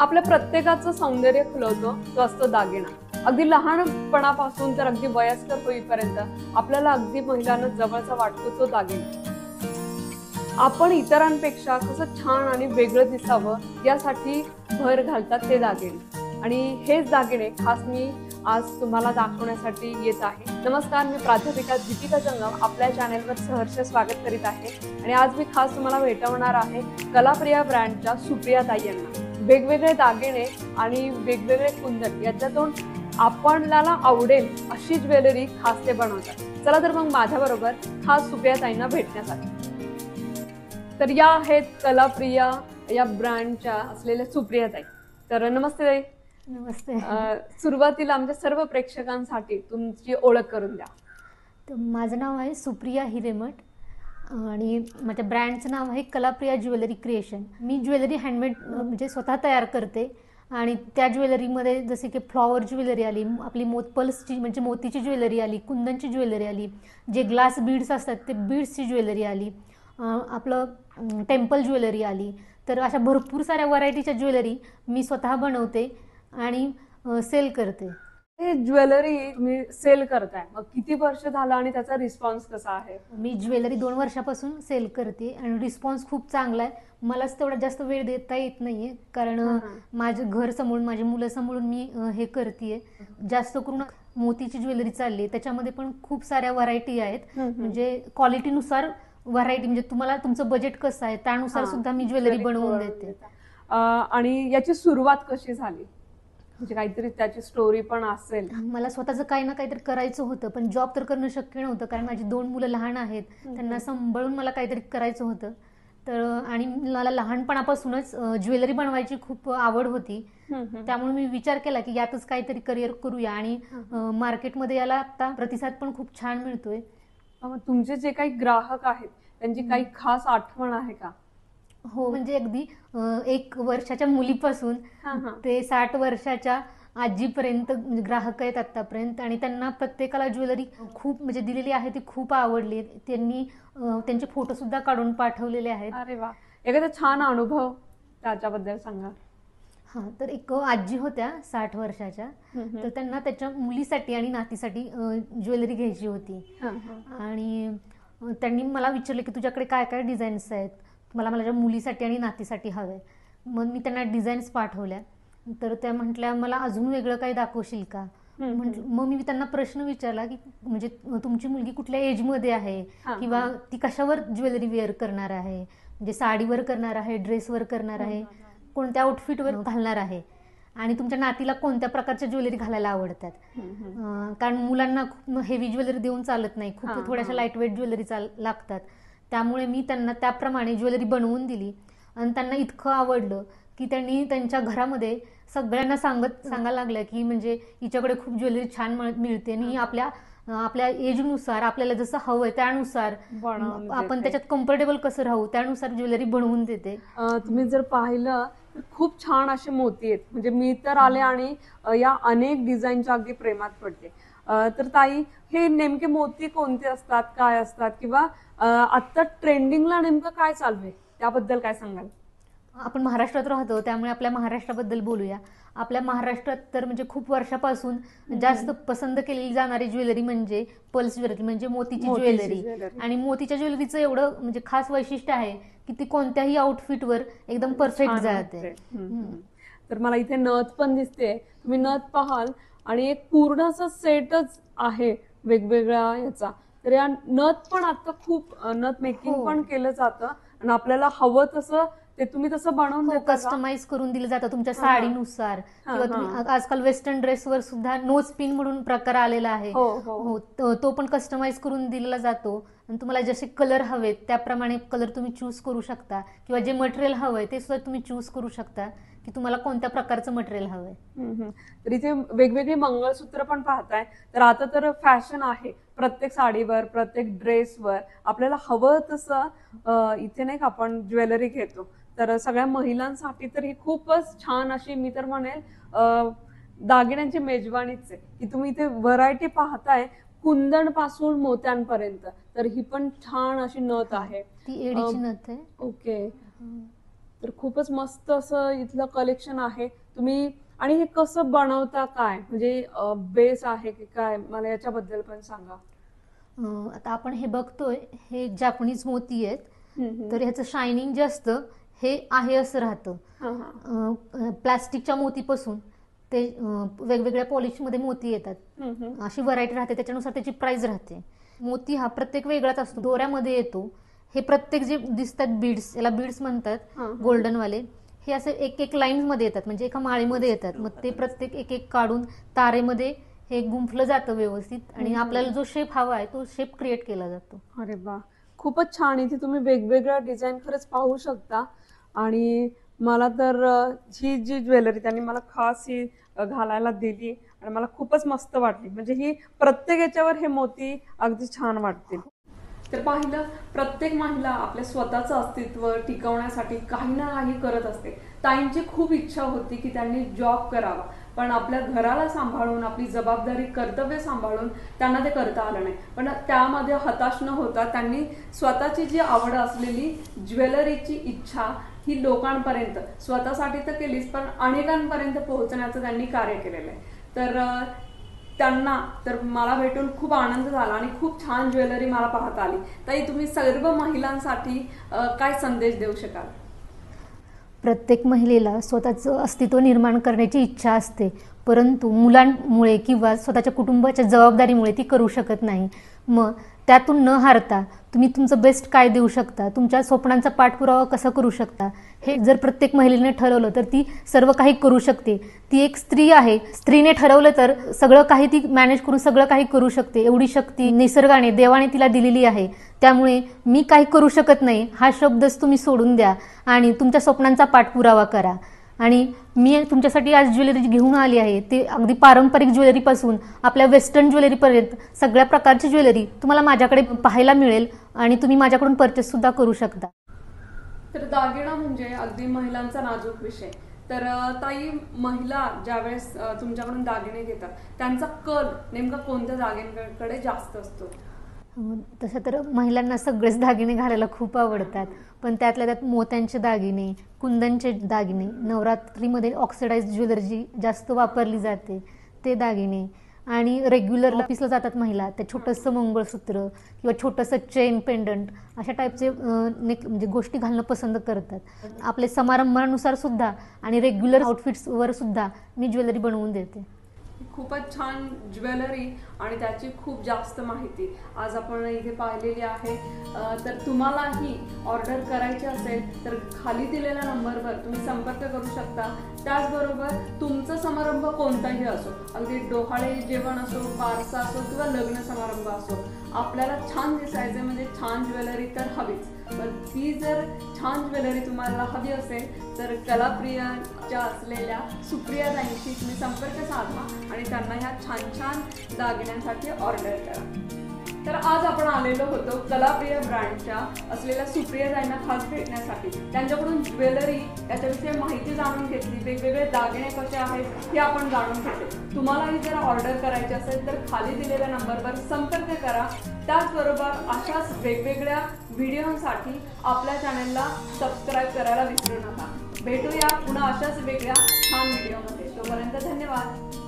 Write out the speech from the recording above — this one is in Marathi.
आपल्या प्रत्येकाचं सौंदर्य खुलवतो तो असतो दागिना। अगदी लहानपणापासून तर अगदी वयस्कर होईपर्यंत आपल्याला अगदी महिलांना जवळचा वाटतो तो दागिना। आपण इतरांपेक्षा कसं छान आणि वेगळं दिसावं यासाठी भर घालतात ते दागिने, आणि हेच दागिने खास मी आज तुम्हाला दाखवण्यासाठी येत आहे। नमस्कार, मी प्राध्यापिका दीपिका जंगम आपल्या चॅनेलवर सहर्ष स्वागत करीत आहे। आणि आज मी खास तुम्हाला भेटवणार आहे कलाप्रिया ब्रँडच्या सुप्रिया ताई यांना। वेगवेगळे दागिने आणि वेगवेगळे कुंदन याच्यातून आपल्याला आवडेल अशी ज्वेलरी खास ते बनवतात। चला तर मग माझ्याबरोबर खास सुप्रिया ताईंना भेटण्यासाठी। तर या आहेत कलाप्रिया या ब्रँडच्या असलेल्या सुप्रिया ताई। तर नमस्ते ताई। नमस्ते। सुरुवातीला आमच्या सर्व प्रेक्षकांसाठी तुमची ओळख करून द्या। तर माझं नाव आहे सुप्रिया हिरेमठ आणि माझ्या ब्रँडचं नाव आहे कलाप्रिया ज्वेलरी क्रिएशन। मी ज्वेलरी हँडमेड म्हणजे स्वतः तयार करते आणि त्या ज्वेलरीमध्ये जसे की फ्लॉवर ज्वेलरी आली, आपली पल्सची म्हणजे मोतीची ज्वेलरी आली, कुंदनची ज्वेलरी आली, जे ग्लास बीड्स असतात ते बीड्सची ज्वेलरी आली, आपलं टेम्पल ज्वेलरी आली। तर अशा भरपूर साऱ्या व्हरायटीच्या ज्वेलरी मी स्वतः बनवते आणि सेल करते। हे ज्वेलरी मी सेल करताय, मग किती वर्ष झालं आणि त्याचा रिस्पॉन्स कसा आहे? मी ज्वेलरी 2 वर्षापासून सेल करते आणि रिस्पॉन्स खूप चांगला आहे। मलाच तेवढा जास्त वेळ देता येत नाहीये कारण माझं घर सांभाळून, माझी मुलं सांभाळून मी हे करते। जास्त करून मोतीची ज्वेलरी चालली, त्याच्यामध्ये पण खूप साऱ्या व्हरायटी आहेत। म्हणजे क्वालिटीनुसार व्हरायटी, म्हणजे तुम्हाला तुमचं बजेट कसं आहे त्यानुसार सुद्धा मी ज्वेलरी बनवून देते। आणि याची सुरुवात कशी झाली? म्हणजे काहीतरी त्याची स्टोरी पण असेल। मला स्वतःचं काही ना काहीतरी करायचं होतं, पण जॉब तर करणं शक्य नव्हतं कारण माझी 2 मुलं लहान आहेत, त्यांना सांभाळून मला काहीतरी करायचं होतं। तर आणि मला लहानपणापासूनच ज्वेलरी बनवायची खूप आवड होती, त्यामुळे मी विचार केला की यातच काहीतरी करिअर करूया आणि मार्केटमध्ये याला आता प्रतिसाद पण खूप छान मिळतोय। तुमचे जे काही ग्राहक आहेत त्यांची काही खास आठवण आहे का? हो, म्हणजे अगदी 1 वर्षाच्या मुलीपासून ते 60 वर्षाच्या आजीपर्यंत ग्राहक आहेत आतापर्यंत, आणि त्यांना प्रत्येकाला ज्वेलरी खूप म्हणजे दिलेली आहे ती खूप आवडली। त्यांनी त्यांचे फोटो सुद्धा काढून पाठवलेले आहेत। अरे वा, एखादा छान अनुभव त्याच्याबद्दल सांगा। हां, तर एक आजी होत्या 60 वर्षाच्या, तर त्यांना त्याच्या मुलीसाठी आणि नातीसाठी ज्वेलरी घ्यायची होती आणि त्यांनी मला विचारलं की तुझ्याकडे काय काय डिझाईन्स आहेत, मला माझ्या मुलीसाठी आणि नातीसाठी हवे। मग मी त्यांना डिझाईन्स पाठवल्या, तर त्या म्हटल्या मला अजून वेगळं काही दाखवशील का? मग मी त्यांना प्रश्न विचारला की म्हणजे तुमची मुलगी कुठल्या एजमध्ये आहे किंवा ती कशावर ज्वेलरी वेअर करणार आहे, म्हणजे साडीवर करणार आहे, ड्रेसवर करणार आहे, कोणत्या आउटफिटवर घालणार आहे, आणि तुमच्या नातीला कोणत्या प्रकारच्या ज्वेलरी घालायला आवडतात। कारण मुलांना खूप हेवी ज्वेलरी देऊन चालत नाही, खूप थोड्याशा लाईटवेट ज्वेलरी लागतात। त्यामुळे मी त्यांना त्याप्रमाणे ज्वेलरी बनवून दिली आणि त्यांना इतकं आवडलं की त्यांनी त्यांच्या घरामध्ये सगळ्यांना सांगायला लागलं की म्हणजे हिच्याकडे खूप ज्वेलरी छान मिळते आणि आपल्या एजनुसार आपल्याला जसं हवंय त्यानुसार आपण त्याच्यात कम्फर्टेबल कसं राहू त्यानुसार ज्वेलरी बनवून देते। तुम्ही जर पाहिलं तर खूप छान असे मोती आहेत, म्हणजे मी तर आले आणि या अनेक डिझाईनच्या अगदी प्रेमात पडते। तर ताई, हे नेमके मोती कोणते असतात, काय असतात, किंवा आता ट्रेंडिंगला नेमकं काय चालू आहे त्याबद्दल काय सांगाल? आपण महाराष्ट्रात राहतो त्यामुळे आपल्या महाराष्ट्राबद्दल बोलूया। आपल्या महाराष्ट्रात तर म्हणजे खूप वर्षापासून जास्त पसंत केली जाणारी ज्वेलरी म्हणजे पल्स ज्वेलरी, म्हणजे मोतीची ज्वेलरी। आणि मोतीच्या ज्वेलरीचं एवढं म्हणजे खास वैशिष्ट्य आहे की ती कोणत्याही आउटफिटवर एकदम परफेक्ट जाते। तर मला इथे नथ पण दिसते, तुम्ही नथ पाहाल आणि एक पूर्ण असं सेटच आहे वेगवेगळ्या याचा। तर या नथ पण आता खूप नथ मेकिंग पण केलं जातं आणि आपल्याला हवं तसं ते तुम्ही तसं बनवून देता, कस्टमाइज करून दिलं जातं तुमच्या साडीनुसार, किंवा तुम्ही आजकाल वेस्टर्न ड्रेसवर सुद्धा नोज पिन म्हणून प्रकार आलेला आहे, तो पण कस्टमाइज करून दिला जातो आणि तुम्हाला जसे कलर हवेत त्याप्रमाणे कलर तुम्ही चूज करू शकता, किंवा जे मटेरियल हवंय ते सुद्धा तुम्ही चूज करू शकता की तुम्हाला कोणत्या प्रकारचं मटेरियल हवंय। तर इथे वेगवेगळी मंगळसूत्र पण पाहताय, तर आता तर फॅशन आहे प्रत्येक साडीवर, प्रत्येक ड्रेसवर आपल्याला हवं तसं इथे नाही का आपण ज्वेलरी घेतो। तर सगळ्या महिलांसाठी तर ही खूपच छान अशी मी तर म्हणेल दागिन्यांची मेजवानीच आहे की तुम्ही इथे व्हरायटी पाहताय कुंदन पासून मोत्यांपर्यंत। तर ही पण छान अशी नथ आहे, ती एडीची नथ आहे। ओके, तर खूपच मस्त असं इथलं कलेक्शन आहे. तुम्ही आणि हे कसं बनवता, काय म्हणजे बेस आहे की काय, मला याच्याबद्दल पण सांगा. आता आपण हे बघतोय, हे जापनीज मोती आहेत. तर ह्याचं शायनिंग जे असतं हे आहे असं राहतं. प्लास्टिकच्या मोतीपासून ते वेगवेगळ्या पॉलिशमध्ये मोती येतात, अशी व्हरायटी राहते, त्याच्यानुसार त्याची प्राइस राहते. मोती हा प्रत्येक वेगळाच असतो, दोऱ्यामध्ये येतो. हे प्रत्येक जे दिसतात बीड्स, याला बीड्स म्हणतात गोल्डन वाले, हे असे एक एक लाईन मध्ये येतात, म्हणजे एका माळीमध्ये येतात. मग ते प्रत्येक एक एक काढून तारेमध्ये हे गुंफलं जातं व्यवस्थित, आणि आपल्याला जो शेप हवा आहे तो शेप क्रिएट केला जातो. अरे वा, खूपच छान. इथे तुम्ही वेगवेगळ्या डिझाईन खरंच पाहू शकता. आणि मला तर ही जी ज्वेलरी त्यांनी मला खास ही घालायला दिली आणि मला खूपच मस्त वाटली. म्हणजे ही प्रत्येक याच्यावर हे मोती अगदी छान वाटतील. तर पाहिलं, प्रत्येक महिला आपल्या स्वतःचं अस्तित्व टिकवण्यासाठी काही ना काही करत असते. ताईंची खूप इच्छा होती की त्यांनी जॉब करावा, पण आपल्या घराला सांभाळून, आपली जबाबदारी, कर्तव्य सांभाळून त्यांना ते करता आलं नाही. पण त्यामध्ये हताश न होता त्यांनी स्वतःची जी आवड असलेली ज्वेलरीची इच्छा ही लोकांपर्यंत, स्वतःसाठी तर केलीच पण अनेकांपर्यंत पोहोचण्याचं त्यांनी कार्य केलेलं आहे. तर त्यांना तर मला भेटून खूप आनंद झाला आणि खूप छान ज्वेलरी मला पाहता आली. ताई, तुम्ही सर्व महिलांसाठी काय संदेश देऊ शकाल? प्रत्येक महिलेला स्वतःचं अस्तित्व निर्माण करण्याची इच्छा असते, परंतु मुलांमुळे किंवा स्वतःच्या कुटुंबाच्या जबाबदारीमुळे ती करू शकत नाही. मग त्यातून न हारता तुम्ही तुमचं बेस्ट काय देऊ शकता, तुमच्या स्वप्नांचा पाठपुरावा कसा करू शकता, हे जर प्रत्येक महिलेने ठरवलं तर ती सर्व काही करू शकते. ती एक स्त्री आहे, स्त्रीने ठरवलं तर सगळं काही ती मॅनेज करून सगळं काही करू शकते. एवढी शक्ती निसर्गाने, देवाने तिला दिलेली आहे. त्यामुळे मी काही करू शकत नाही हा शब्दच तुम्ही सोडून द्या आणि तुमच्या स्वप्नांचा पाठपुरावा करा. आणि मी तुमच्यासाठी आज ज्वेलरी घेऊन आली आहे, ते अगदी पारंपरिक ज्वेलरीपासून आपल्या वेस्टर्न ज्वेलरीपर्यंत सगळ्या प्रकारची ज्वेलरी तुम्हाला माझ्याकडे पाहायला मिळेल आणि तुम्ही माझ्याकडून परचेस सुद्धा करू शकता. तर दागिना म्हणजे अगदी महिलांचा नाजूक विषय. तर ताई, महिला ज्यावेळेस तुमच्याकडून दागिने घेतात त्यांचा कल नेमका कोणत्या दागिन्यांकडे जास्त असतो? तसं तर महिलांना सगळेच दागिने घालायला खूप आवडतात, पण त्यातल्या त्यात मोत्यांचे दागिने, कुंदनचे दागिने, नवरात्रीमध्ये ऑक्सिडाइज ज्वेलरी जी जास्त वापरली जाते ते दागिने, आणि रेग्युलर पिसलं जातात महिला ते छोटंसं मंगळसूत्र किंवा छोटंसं चेन पेंडंट अशा टाईपचे म्हणजे गोष्टी घालणं पसंत करतात. आपले समारंभानुसार सुद्धा आणि रेग्युलर आउटफिट्सवर सुद्धा मी ज्वेलरी बनवून देते. खूपच छान ज्वेलरी आणि त्याची खूप जास्त माहिती आज आपण इथे पाहिलेली आहे. तर तुम्हालाही ऑर्डर करायची असेल तर खाली दिलेल्या नंबरवर तुम्ही संपर्क करू शकता. त्याचबरोबर तुमचा समारंभ कोणताही असो, अगदी डोहाळे जेवण असो, बारसा असो किंवा लग्न समारंभ असो, आपल्याला छान दिसायचं म्हणजे छान ज्वेलरी तर हवीच. पण ती जर छान ज्वेलरी तुम्हाला हवी असेल तर कलाप्रियाच्या असलेल्या सुप्रिया ताईंशी तुम्ही संपर्क साधा आणि त्यांना ह्या छान छान दागिन्यांसाठी ऑर्डर करा. तर आज आपण आलेलो होतो कलाप्रिया ब्रँडच्या असलेल्या सुप्रिया ताईंना खास भेटण्यासाठी. त्यांच्याकडून ज्वेलरी याच्याविषयी माहिती जाणून घेतली, वेगवेगळे दागिने कसे आहेत हे आपण जाणून घेतले. तुम्हालाही जर ऑर्डर करायची असेल तर खाली दिलेल्या नंबरवर संपर्क करा. त्याचबरोबर अशाच वेगवेगळ्या व्हिडिओसाठी आपल्या चॅनलला सबस्क्राईब करायला विसरू नका. भेटूया पुन्हा अशाच वेगळ्या छान व्हिडिओमध्ये. तोपर्यंत धन्यवाद.